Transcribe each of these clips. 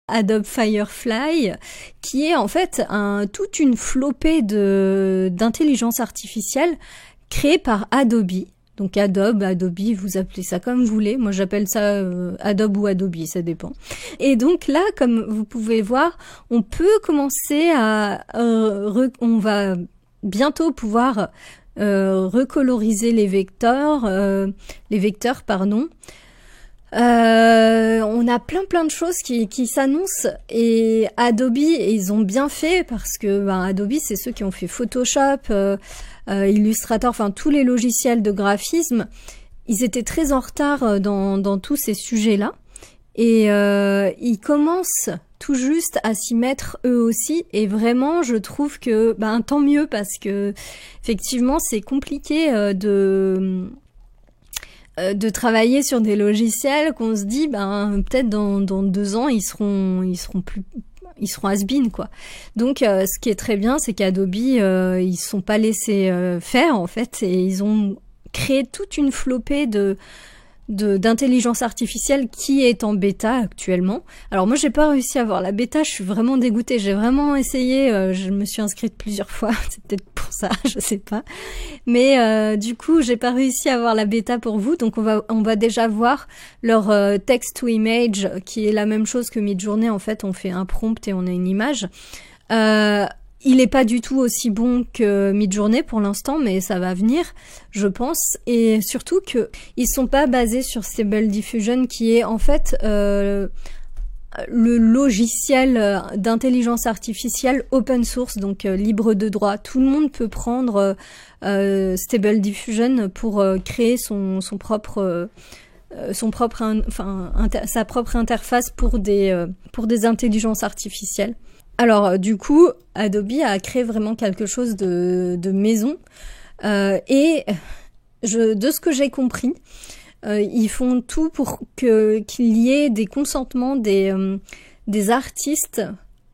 Adobe Firefly, qui est en fait toute une flopée d'intelligence artificielle créée par Adobe. Donc Adobe, vous appelez ça comme vous voulez. Moi j'appelle ça Adobe ou Adobe, ça dépend. Et donc là, comme vous pouvez voir, on peut commencer on va bientôt pouvoir recoloriser les vecteurs, on a plein de choses qui s'annoncent, et Adobe, ils ont bien fait, parce que Adobe, c'est ceux qui ont fait Photoshop, Illustrator, enfin tous les logiciels de graphisme. Ils étaient très en retard dans tous ces sujets-là, et ils commencent tout juste à s'y mettre eux aussi, et vraiment je trouve que tant mieux, parce que effectivement c'est compliqué de travailler sur des logiciels qu'on se dit peut-être dans 2 ans ils seront has-been, quoi. Donc ce qui est très bien, c'est qu'Adobe ils se sont pas laissés faire en fait, et ils ont créé toute une flopée d'intelligence artificielle qui est en bêta actuellement. Alors moi j'ai pas réussi à avoir la bêta, je suis vraiment dégoûtée, j'ai vraiment essayé, je me suis inscrite plusieurs fois, c'est peut-être pour ça, je sais pas. Mais du coup, j'ai pas réussi à avoir la bêta pour vous, donc on va déjà voir leur text to image, qui est la même chose que Midjourney. En fait, on fait un prompt et on a une image. Il est pas du tout aussi bon que Midjourney pour l'instant, mais ça va venir, je pense. Et surtout que ils sont pas basés sur Stable Diffusion, qui est en fait le logiciel d'intelligence artificielle open source, donc libre de droit. Tout le monde peut prendre Stable Diffusion pour créer sa propre interface pour des intelligences artificielles. Alors du coup, Adobe a créé vraiment quelque chose de maison, et de ce que j'ai compris, ils font tout pour qu'il y ait des consentements des artistes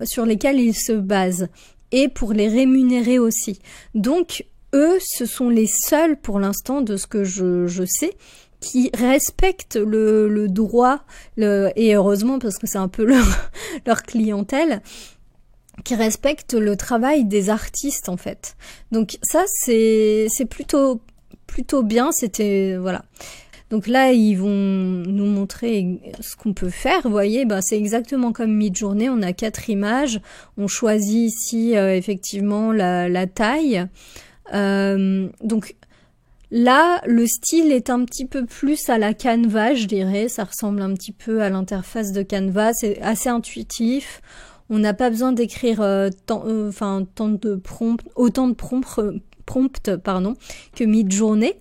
sur lesquels ils se basent, et pour les rémunérer aussi. Donc eux, ce sont les seuls pour l'instant, de ce que je sais, qui respectent le droit, et heureusement, parce que c'est un peu leur clientèle, qui respectent le travail des artistes en fait. Donc ça c'est plutôt bien, voilà. Donc là ils vont nous montrer ce qu'on peut faire, vous voyez, c'est exactement comme Midjourney, on a 4 images, on choisit ici effectivement la taille. Donc là, le style est un petit peu plus à la Canva, je dirais, ça ressemble un petit peu à l'interface de Canva, c'est assez intuitif. On n'a pas besoin d'écrire autant de prompts que Midjourney.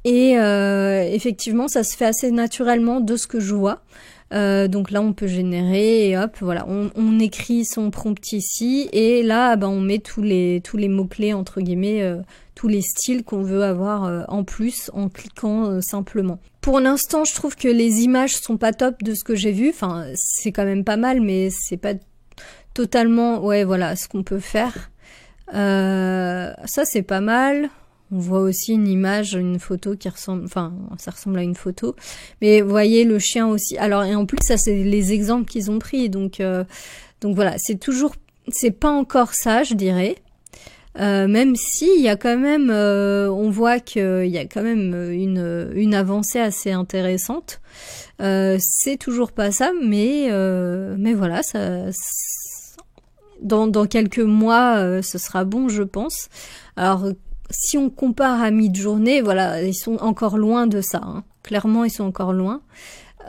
Et effectivement, ça se fait assez naturellement de ce que je vois. Donc là, on peut générer et hop, voilà, on écrit son prompt ici, et là, on met tous les mots-clés, entre guillemets, tous les styles qu'on veut avoir en plus, en cliquant simplement. Pour l'instant, je trouve que les images sont pas top de ce que j'ai vu. Enfin, c'est quand même pas mal, mais c'est pas totalement, ouais, voilà, ce qu'on peut faire. Ça, c'est pas mal. On voit aussi une image, une photo qui ressemble, ça ressemble à une photo. Mais vous voyez le chien aussi. Alors, et en plus, ça, c'est les exemples qu'ils ont pris. Donc voilà, c'est pas encore ça, je dirais. Même si il y a quand même, on voit qu'il y a quand même une avancée assez intéressante. C'est toujours pas ça, mais voilà, ça. Dans quelques mois, ce sera bon, je pense. Alors, si on compare à Midjourney, voilà, ils sont encore loin de ça. Hein. Clairement, ils sont encore loin.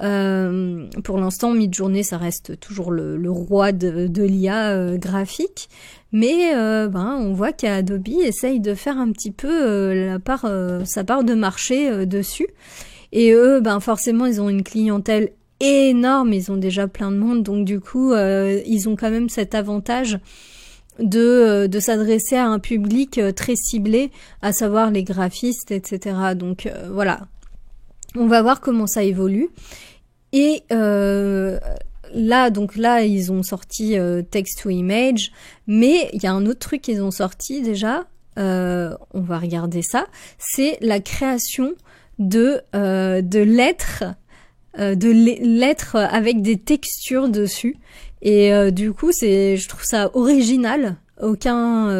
Pour l'instant, Midjourney, ça reste toujours le roi de l'IA graphique. Mais on voit qu'Adobe essaye de faire un petit peu sa part de marché dessus. Et eux, forcément, ils ont une clientèle énorme, ils ont déjà plein de monde, donc du coup ils ont quand même cet avantage de s'adresser à un public très ciblé, à savoir les graphistes, etc. Donc voilà, on va voir comment ça évolue. Et là ils ont sorti text to image, mais il y a un autre truc qu'ils ont sorti déjà, on va regarder ça, c'est la création de lettres avec des textures dessus, Et du coup, je trouve ça original. Aucun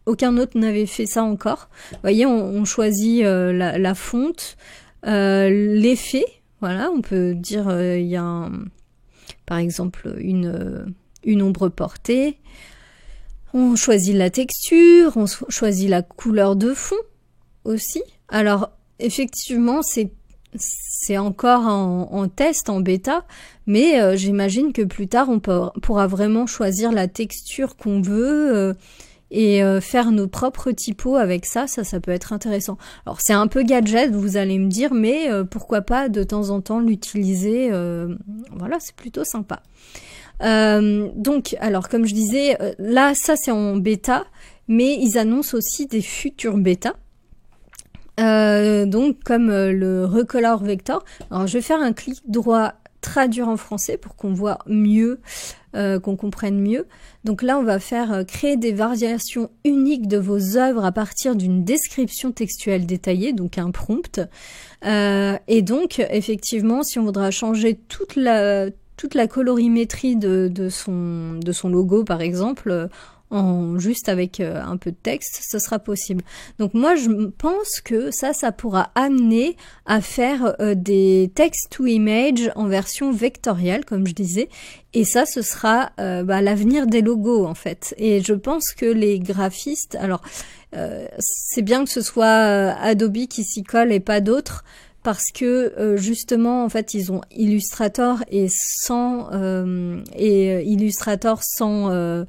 autre n'avait fait ça encore. Vous voyez, on choisit la fonte, l'effet. Voilà, on peut dire il y a par exemple une ombre portée. On choisit la texture, on choisit la couleur de fond aussi. Alors effectivement, c'est encore en test, en bêta, mais j'imagine que plus tard on pourra vraiment choisir la texture qu'on veut et faire nos propres typos avec ça peut être intéressant. Alors c'est un peu gadget, vous allez me dire, mais pourquoi pas de temps en temps l'utiliser, voilà, c'est plutôt sympa. Donc, alors comme je disais, là ça c'est en bêta, mais ils annoncent aussi des futurs bêtas. Donc comme le Recolor Vector. Alors je vais faire un clic droit traduire en français pour qu'on voit mieux, qu'on comprenne mieux. Donc là on va faire créer des variations uniques de vos œuvres à partir d'une description textuelle détaillée, donc un prompt. Et donc effectivement si on voudra changer toute la colorimétrie de son logo par exemple, juste avec un peu de texte, ce sera possible. Donc moi je pense que ça pourra amener à faire des text to image en version vectorielle comme je disais, et ça ce sera l'avenir des logos en fait. Et je pense que les graphistes, alors c'est bien que ce soit Adobe qui s'y colle et pas d'autres, parce que justement en fait ils ont Illustrator et Illustrator sans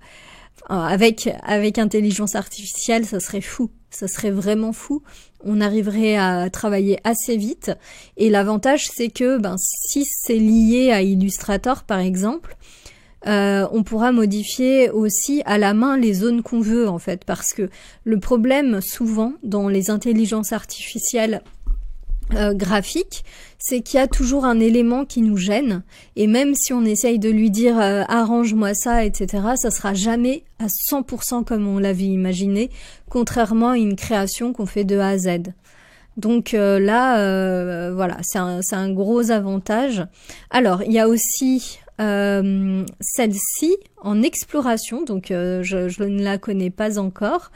avec intelligence artificielle, ça serait fou. Ça serait vraiment fou. On arriverait à travailler assez vite. Et l'avantage, c'est que si c'est lié à Illustrator, par exemple, on pourra modifier aussi à la main les zones qu'on veut, en fait. Parce que le problème, souvent, dans les intelligences artificielles graphique, c'est qu'il y a toujours un élément qui nous gêne, et même si on essaye de lui dire arrange-moi ça, etc., ça sera jamais à 100% comme on l'avait imaginé, contrairement à une création qu'on fait de A à Z. Donc voilà, c'est un gros avantage. Alors, il y a aussi celle-ci en exploration, donc je ne la connais pas encore.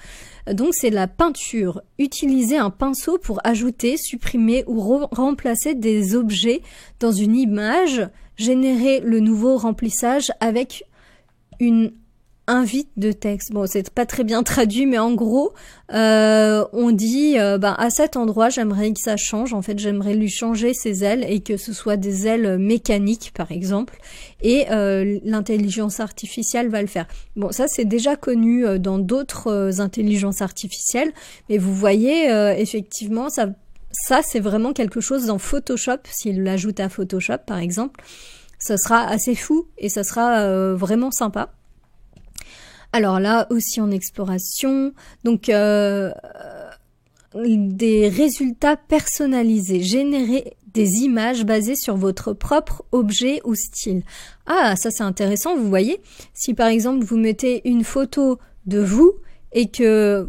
Donc c'est la peinture. Utiliser un pinceau pour ajouter, supprimer ou remplacer des objets dans une image. Générer le nouveau remplissage avec une invite de texte. Bon, c'est pas très bien traduit, mais en gros, on dit, à cet endroit, j'aimerais que ça change. En fait, j'aimerais lui changer ses ailes et que ce soit des ailes mécaniques, par exemple. Et l'intelligence artificielle va le faire. Bon, ça, c'est déjà connu dans d'autres intelligences artificielles. Mais vous voyez, effectivement, ça c'est vraiment quelque chose dans Photoshop. S'il l'ajoute à Photoshop, par exemple, ça sera assez fou et ça sera vraiment sympa. Alors là aussi en exploration, donc des résultats personnalisés, générer des images basées sur votre propre objet ou style. Ah, ça c'est intéressant, vous voyez, si par exemple vous mettez une photo de vous et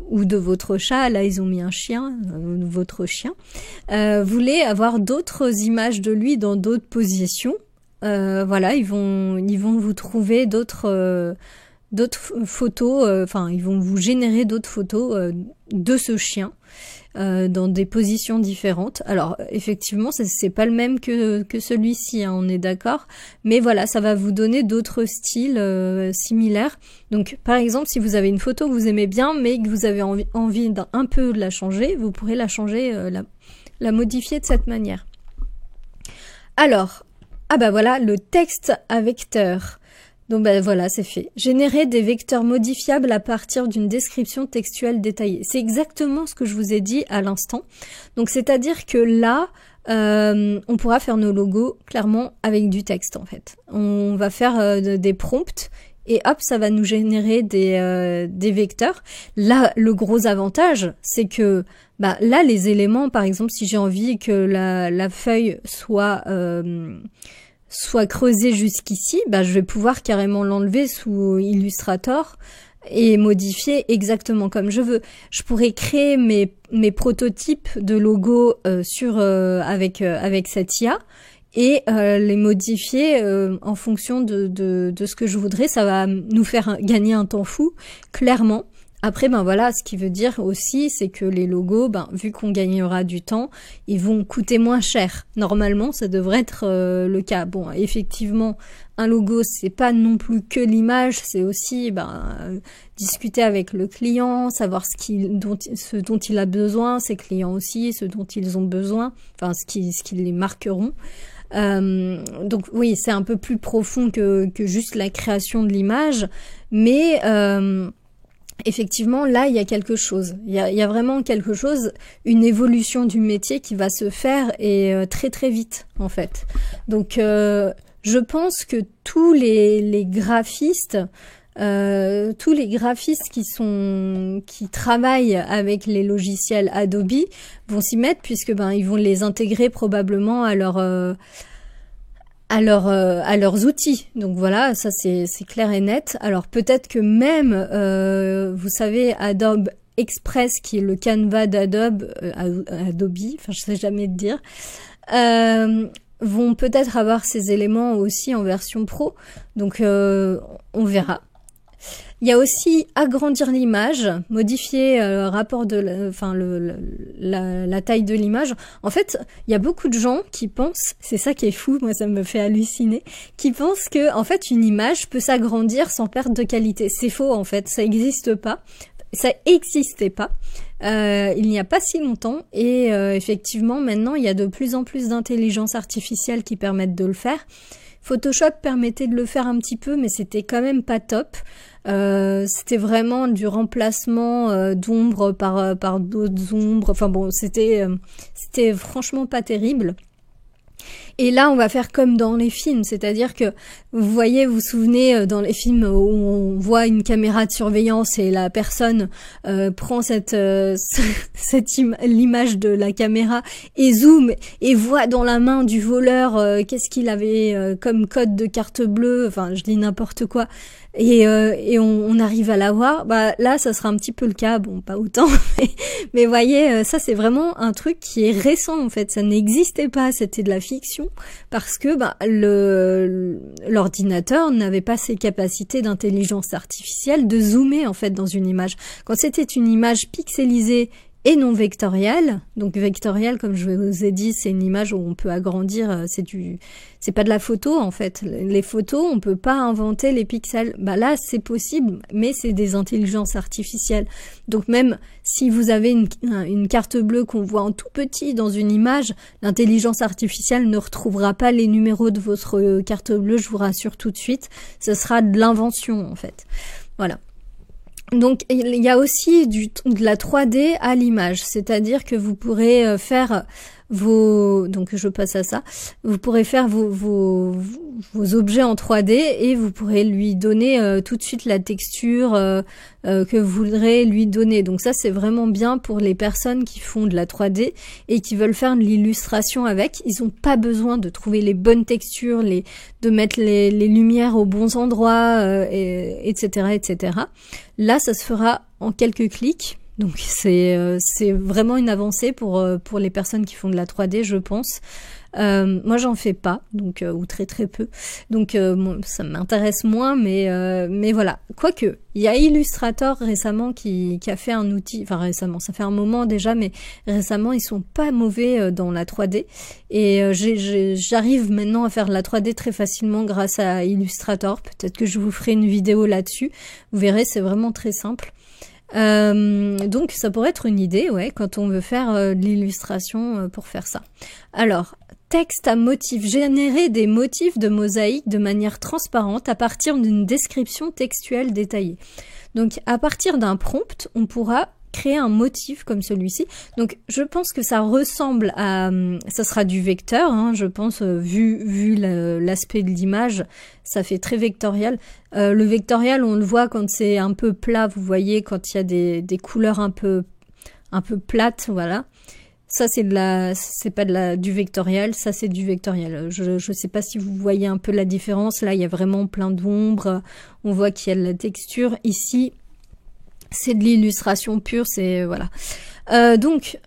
ou de votre chat, là ils ont mis un chien, votre chien, voulez avoir d'autres images de lui dans d'autres positions, voilà, ils vont vous trouver d'autres photos, ils vont vous générer d'autres photos de ce chien dans des positions différentes. Alors effectivement, c'est pas le même que celui-ci, hein, on est d'accord, mais voilà, ça va vous donner d'autres styles similaires. Donc par exemple, si vous avez une photo que vous aimez bien, mais que vous avez envie d'un peu de la changer, vous pourrez la changer, la modifier de cette manière. Alors, voilà, le texte à vecteur. Donc voilà, c'est fait. Générer des vecteurs modifiables à partir d'une description textuelle détaillée. C'est exactement ce que je vous ai dit à l'instant. Donc c'est-à-dire que là, on pourra faire nos logos clairement avec du texte en fait. On va faire des prompts et hop, ça va nous générer des vecteurs. Là, le gros avantage, c'est que là, les éléments, par exemple, si j'ai envie que la feuille soit creusée jusqu'ici, je vais pouvoir carrément l'enlever sous Illustrator et modifier exactement comme je veux. Je pourrais créer mes prototypes de logos avec cette IA et les modifier en fonction de ce que je voudrais. Ça va nous faire gagner un temps fou, clairement. Après, ben voilà, ce qui veut dire aussi, c'est que les logos, ben vu qu'on gagnera du temps, ils vont coûter moins cher. Normalement, ça devrait être le cas. Bon, effectivement, un logo, c'est pas non plus que l'image, c'est aussi discuter avec le client, savoir ce dont il a besoin, ses clients aussi, ce dont ils ont besoin, enfin ce qui les marqueront. Donc oui, c'est un peu plus profond que juste la création de l'image, mais effectivement, là, il y a quelque chose. Il y a vraiment quelque chose, une évolution du métier qui va se faire et très très vite, en fait. Donc, je pense que tous les graphistes, qui travaillent avec les logiciels Adobe vont s'y mettre puisque ils vont les intégrer probablement à leurs outils. Donc voilà, ça c'est clair et net. Alors peut-être que même, vous savez, Adobe Express, qui est le Canva d'Adobe, Adobe, enfin je sais jamais te dire, vont peut-être avoir ces éléments aussi en version pro. Donc on verra. Il y a aussi agrandir l'image, modifier le rapport de la taille de l'image. En fait, il y a beaucoup de gens qui pensent, c'est ça qui est fou, moi ça me fait halluciner, qui pensent que en fait une image peut s'agrandir sans perte de qualité. C'est faux en fait, ça n'existe pas. Ça existait pas il n'y a pas si longtemps et effectivement maintenant il y a de plus en plus d'intelligence artificielle qui permettent de le faire. Photoshop permettait de le faire un petit peu, mais c'était quand même pas top. C'était vraiment du remplacement d'ombres par d'autres ombres. Enfin bon, c'était franchement pas terrible. Et là, on va faire comme dans les films, c'est-à-dire que vous voyez, vous vous souvenez dans les films où on voit une caméra de surveillance et la personne prend l'image de la caméra et zoome et voit dans la main du voleur qu'est-ce qu'il avait comme code de carte bleue, enfin je dis n'importe quoi, et on arrive à l'avoir. Bah là, ça sera un petit peu le cas, bon pas autant, mais voyez, ça c'est vraiment un truc qui est récent en fait, ça n'existait pas, c'était de la fiction. Parce que l'ordinateur n'avait pas ces capacités d'intelligence artificielle de zoomer en fait dans une image. Quand c'était une image pixelisée et non vectorielle, donc vectorielle comme je vous ai dit, c'est une image où on peut agrandir, c'est pas de la photo en fait. Les photos, on peut pas inventer les pixels. Bah là, c'est possible, mais c'est des intelligences artificielles. Donc même si vous avez une carte bleue qu'on voit en tout petit dans une image, l'intelligence artificielle ne retrouvera pas les numéros de votre carte bleue, je vous rassure tout de suite. Ce sera de l'invention en fait. Voilà. Donc il y a aussi de la 3D à l'image, c'est-à-dire que vous pourrez faire donc je passe à ça, vous pourrez faire vos objets en 3D et vous pourrez lui donner tout de suite la texture que vous voudrez lui donner. Donc ça c'est vraiment bien pour les personnes qui font de la 3D et qui veulent faire de l'illustration avec. Ils n'ont pas besoin de trouver les bonnes textures, de mettre les lumières aux bons endroits, etc., etc. Là, ça se fera en quelques clics. Donc c'est vraiment une avancée pour les personnes qui font de la 3D, je pense. Moi, j'en fais pas, donc ou très très peu. Donc ça m'intéresse moins, mais voilà. Quoique, il y a Illustrator récemment qui a fait un outil. Enfin récemment, ça fait un moment déjà, mais récemment ils sont pas mauvais dans la 3D. Et j'arrive maintenant à faire de la 3D très facilement grâce à Illustrator. Peut-être que je vous ferai une vidéo là-dessus. Vous verrez, c'est vraiment très simple. Donc ça pourrait être une idée, ouais, quand on veut faire de l'illustration pour faire ça. Alors, texte à motifs, générer des motifs de mosaïque de manière transparente à partir d'une description textuelle détaillée. Donc à partir d'un prompt, on pourra créer un motif comme celui-ci. Donc je pense que ça ressemble à, ça sera du vecteur, hein, je pense, vu l'aspect de l'image, ça fait très vectoriel. Le vectoriel, on le voit quand c'est un peu plat, vous voyez, quand il y a des couleurs un peu plates, voilà. Ça c'est pas du vectoriel, ça c'est du vectoriel. Je sais pas si vous voyez un peu la différence. Là, il y a vraiment plein d'ombres. On voit qu'il y a de la texture. Ici, c'est de l'illustration pure, c'est voilà. Donc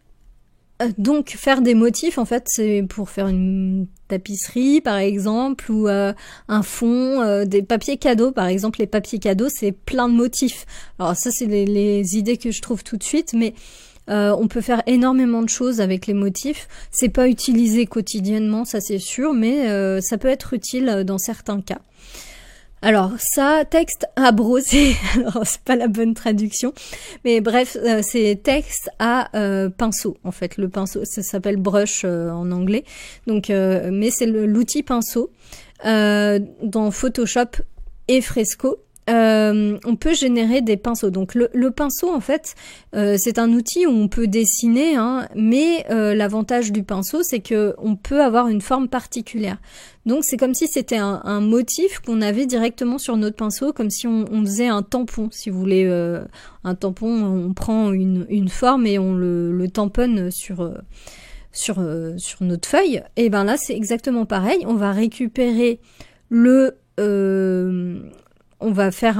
faire des motifs, en fait, c'est pour faire une tapisserie par exemple, ou un fond, des papiers cadeaux par exemple. Les papiers cadeaux, c'est plein de motifs. Alors ça, c'est les idées que je trouve tout de suite, mais on peut faire énormément de choses avec les motifs. C'est pas utilisé quotidiennement, ça c'est sûr, mais ça peut être utile dans certains cas. Alors ça, texte à brosser, alors c'est pas la bonne traduction, mais bref, c'est texte à pinceau en fait. Le pinceau, ça s'appelle brush en anglais, donc mais c'est l'outil pinceau dans Photoshop et Fresco. On peut générer des pinceaux. Donc le pinceau en fait, c'est un outil où on peut dessiner, hein, mais l'avantage du pinceau, c'est que on peut avoir une forme particulière. Donc c'est comme si c'était un motif qu'on avait directement sur notre pinceau, comme si on faisait un tampon, si vous voulez. Un tampon, on prend une forme et on le tamponne sur notre feuille. Et ben là c'est exactement pareil. On va récupérer on va faire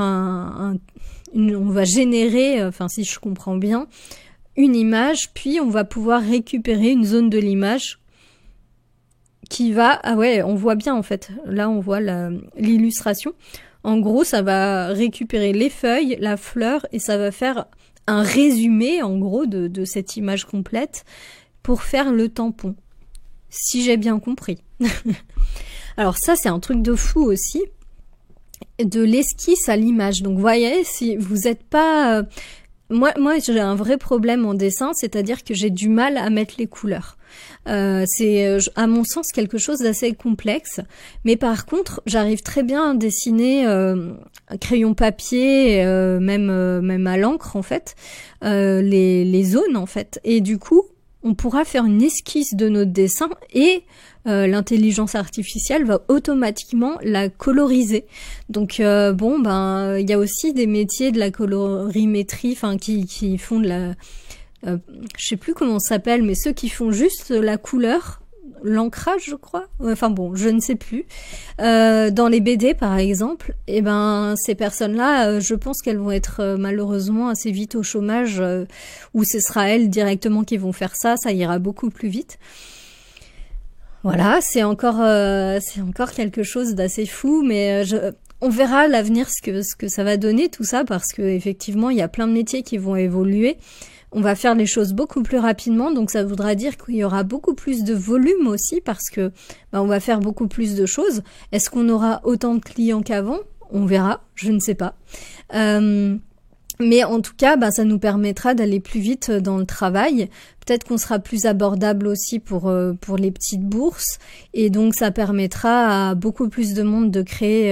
on va générer, enfin si je comprends bien, une image, puis on va pouvoir récupérer une zone de l'image qui va, ah ouais, on voit bien en fait, là on voit l'illustration. En gros, ça va récupérer les feuilles, la fleur, et ça va faire un résumé en gros de cette image complète pour faire le tampon, si j'ai bien compris. Alors ça, c'est un truc de fou aussi, de l'esquisse à l'image. Donc vous voyez, si vous n'êtes pas... Moi j'ai un vrai problème en dessin, c'est-à-dire que j'ai du mal à mettre les couleurs. C'est à mon sens quelque chose d'assez complexe, mais par contre j'arrive très bien à dessiner crayon papier, même à l'encre en fait, les zones en fait, et du coup on pourra faire une esquisse de notre dessin et l'intelligence artificielle va automatiquement la coloriser. Donc bon, ben il y a aussi des métiers de la colorimétrie, enfin qui font de la, je sais plus comment ça s'appelle, mais ceux qui font juste la couleur, l'ancrage, je crois. Enfin bon, je ne sais plus. Dans les BD par exemple, et ben ces personnes-là, je pense qu'elles vont être malheureusement assez vite au chômage, ou ce sera elles directement qui vont faire ça. Ça ira beaucoup plus vite. Voilà, c'est encore quelque chose d'assez fou, mais on verra à l'avenir ce que ça va donner tout ça, parce que effectivement il y a plein de métiers qui vont évoluer. On va faire les choses beaucoup plus rapidement, donc ça voudra dire qu'il y aura beaucoup plus de volume aussi, parce que on va faire beaucoup plus de choses. Est-ce qu'on aura autant de clients qu'avant? On verra, je ne sais pas. Mais en tout cas, ça nous permettra d'aller plus vite dans le travail. Peut-être qu'on sera plus abordable aussi pour les petites bourses, et donc ça permettra à beaucoup plus de monde de créer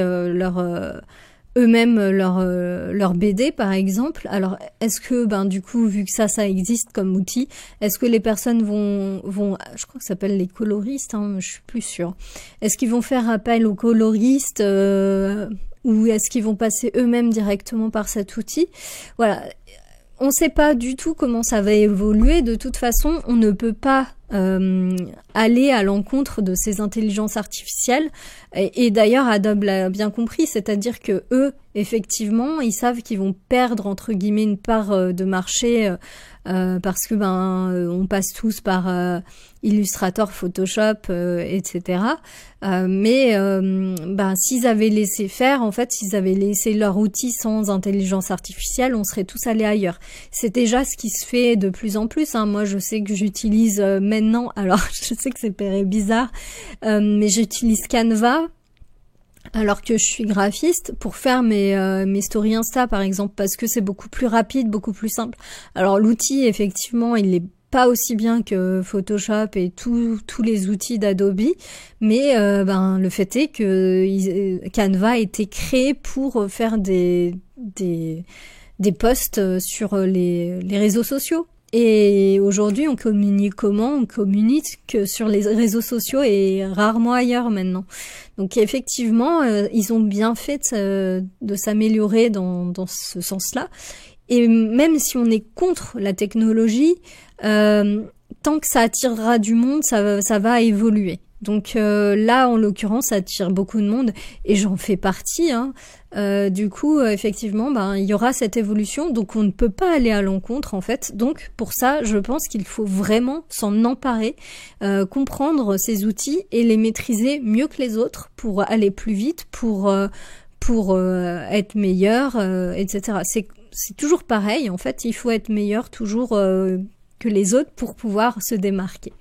eux-mêmes leur BD par exemple. Alors est-ce que du coup, vu que ça existe comme outil, est-ce que les personnes vont je crois que ça s'appelle les coloristes, hein, je suis plus sûre. Est-ce qu'ils vont faire appel aux coloristes ou est-ce qu'ils vont passer eux-mêmes directement par cet outil? Voilà. On ne sait pas du tout comment ça va évoluer. De toute façon, on ne peut pas aller à l'encontre de ces intelligences artificielles. Et d'ailleurs, Adobe l'a bien compris, c'est-à-dire que eux, effectivement, ils savent qu'ils vont perdre entre guillemets une part de marché parce que on passe tous par Illustrator, Photoshop, etc. Mais s'ils avaient laissé faire, en fait, s'ils avaient laissé leur outil sans intelligence artificielle, on serait tous allés ailleurs. C'est déjà ce qui se fait de plus en plus, hein. Moi, je sais que j'utilise maintenant, alors je sais que c'est bizarre, mais j'utilise Canva alors que je suis graphiste pour faire mes stories Insta par exemple, parce que c'est beaucoup plus rapide, beaucoup plus simple. Alors l'outil effectivement il est pas aussi bien que Photoshop et tous les outils d'Adobe, mais le fait est que Canva a été créé pour faire des posts sur les réseaux sociaux. Et aujourd'hui, on communique comment? On communique sur les réseaux sociaux et rarement ailleurs maintenant. Donc effectivement, ils ont bien fait de s'améliorer dans ce sens-là. Et même si on est contre la technologie, tant que ça attirera du monde, ça va évoluer. Donc là, en l'occurrence, ça attire beaucoup de monde et j'en fais partie. Hein. Du coup, effectivement, il y aura cette évolution, donc on ne peut pas aller à l'encontre en fait. Donc pour ça, je pense qu'il faut vraiment s'en emparer, comprendre ces outils et les maîtriser mieux que les autres pour aller plus vite, pour être meilleur, etc. C'est toujours pareil, en fait, il faut être meilleur toujours que les autres pour pouvoir se démarquer.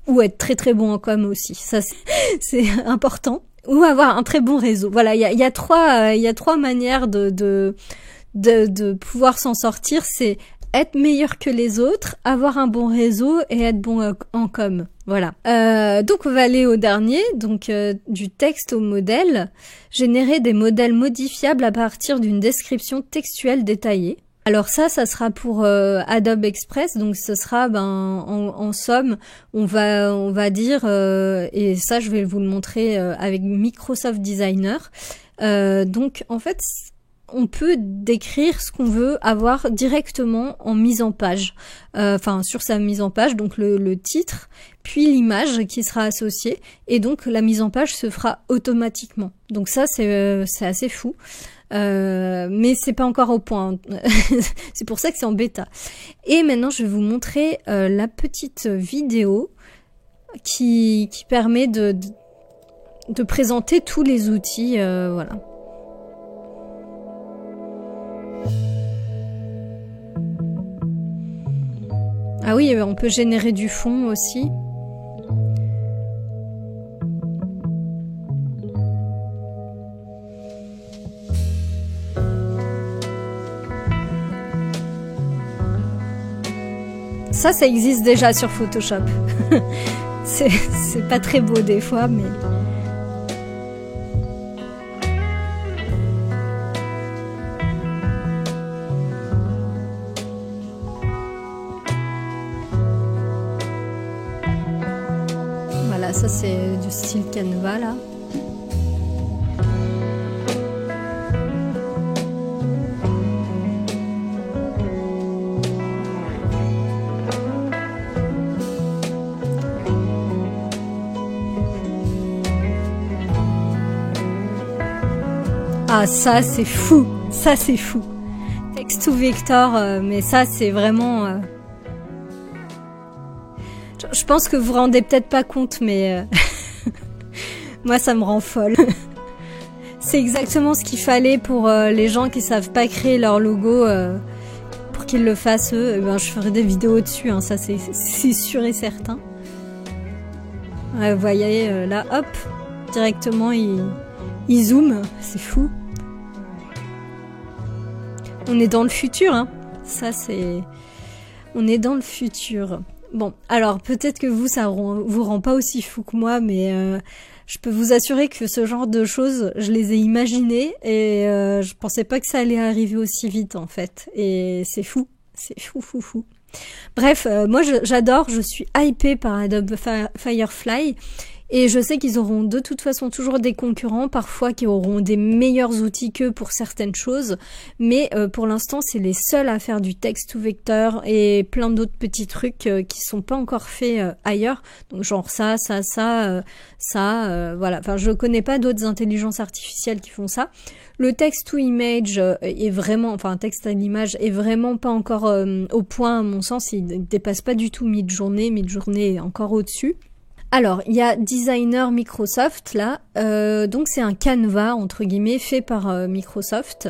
Ou être très très bon en com aussi, ça c'est important. Ou avoir un très bon réseau. Voilà, il y a trois manières de pouvoir s'en sortir, c'est être meilleur que les autres, avoir un bon réseau et être bon en com. Voilà. Donc on va aller au dernier, donc du texte au modèle. Générer des modèles modifiables à partir d'une description textuelle détaillée. Alors ça sera pour Adobe Express, donc ce sera en somme, on va dire, et ça je vais vous le montrer avec Microsoft Designer. Donc en fait, on peut décrire ce qu'on veut avoir directement en mise en page, enfin sur sa mise en page, donc le titre, puis l'image qui sera associée, et donc la mise en page se fera automatiquement. Donc ça c'est assez fou. Mais c'est pas encore au point. C'est pour ça que c'est en bêta. Et maintenant, je vais vous montrer la petite vidéo qui permet de présenter tous les outils. Voilà. Ah oui, on peut générer du fond aussi. Ça existe déjà sur Photoshop. C'est pas très beau des fois, mais... Voilà, ça c'est du style Canva, là. Ah, ça c'est fou, ça c'est fou. Text to vector, mais ça c'est vraiment... Je pense que vous vous rendez peut-être pas compte, mais moi ça me rend folle. C'est exactement ce qu'il fallait pour les gens qui savent pas créer leur logo, pour qu'ils le fassent eux. Eh ben, je ferai des vidéos dessus, hein, ça c'est sûr et certain. Ouais, vous voyez, là, hop, directement il zoom, c'est fou. On est dans le futur, hein. Ça c'est... On est dans le futur. Bon, alors peut-être que vous, ça vous rend pas aussi fou que moi, mais je peux vous assurer que ce genre de choses, je les ai imaginées et je pensais pas que ça allait arriver aussi vite en fait. Et c'est fou, c'est fou. Bref, moi j'adore, je suis hypée par Adobe Firefly. Et je sais qu'ils auront de toute façon toujours des concurrents, parfois qui auront des meilleurs outils qu'eux pour certaines choses, mais pour l'instant c'est les seuls à faire du text to vector et plein d'autres petits trucs qui sont pas encore faits ailleurs, donc genre ça, voilà, enfin je connais pas d'autres intelligences artificielles qui font ça. Le text to image est vraiment, enfin texte à l'image est vraiment pas encore au point à mon sens, il dépasse pas du tout Midjourney est encore au-dessus. Alors, il y a Designer Microsoft là, donc c'est un Canva entre guillemets fait par Microsoft.